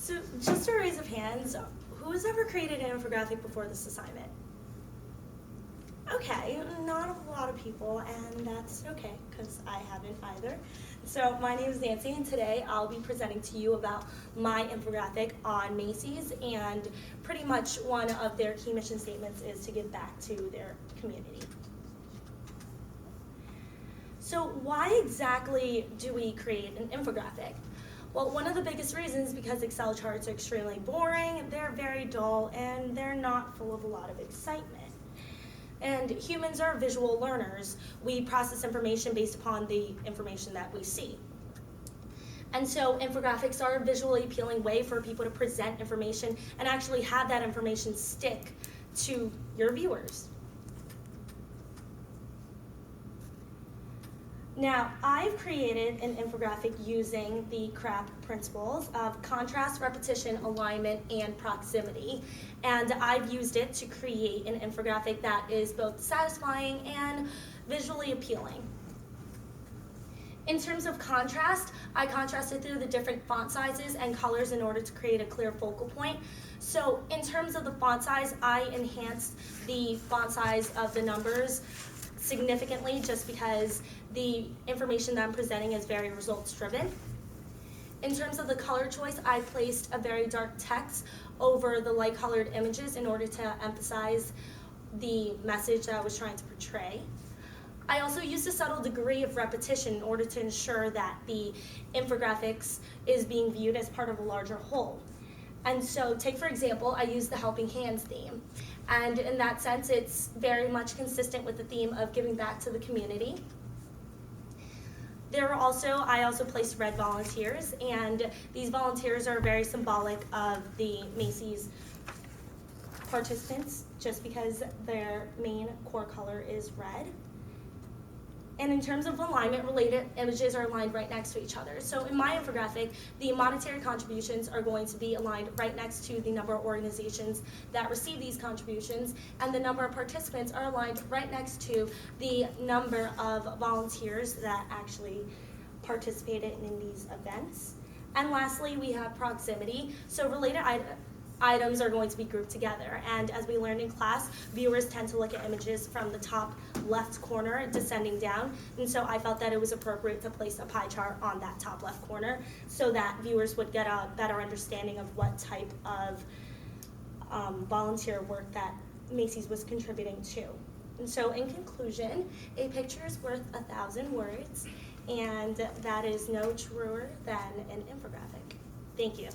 So just a raise of hands, who has ever created an infographic before this assignment? Okay, not a lot of people, and that's okay, because I haven't either. So my name is Nancy, and today I'll be presenting to you about my infographic on Macy's, and pretty much one of their key mission statements is to give back to their community. So why exactly do we create an infographic? Well, one of the biggest reasons is because Excel charts are extremely boring, they're very dull, and they're not full of a lot of excitement. And humans are visual learners. We process information based upon the information that we see. And so infographics are a visually appealing way for people to present information and actually have that information stick to your viewers. Now, I've created an infographic using the CRAP principles of contrast, repetition, alignment, and proximity. And I've used it to create an infographic that is both satisfying and visually appealing. In terms of contrast, I contrasted through the different font sizes and colors in order to create a clear focal point. So in terms of the font size, I enhanced the font size of the numbers significantly just because the information that I'm presenting is very results driven. In terms of the color choice, I placed a very dark text over the light colored images in order to emphasize the message that I was trying to portray. I also used a subtle degree of repetition in order to ensure that the infographics is being viewed as part of a larger whole. And so take for example, I used the helping hands theme. And in that sense, it's very much consistent with the theme of giving back to the community. I also placed red volunteers, and these volunteers are very symbolic of the Macy's participants just because their main core color is red. And in terms of alignment, related images are aligned right next to each other. So in my infographic, the monetary contributions are going to be aligned right next to the number of organizations that receive these contributions, and the number of participants are aligned right next to the number of volunteers that actually participated in these events. And lastly, we have proximity. So related items are going to be grouped together, and as we learned in class, viewers tend to look at images from the top left corner descending down, and so I felt that it was appropriate to place a pie chart on that top left corner so that viewers would get a better understanding of what type of volunteer work that Macy's was contributing to. And so in conclusion, a picture is worth 1,000 words, and that is no truer than an infographic. Thank you.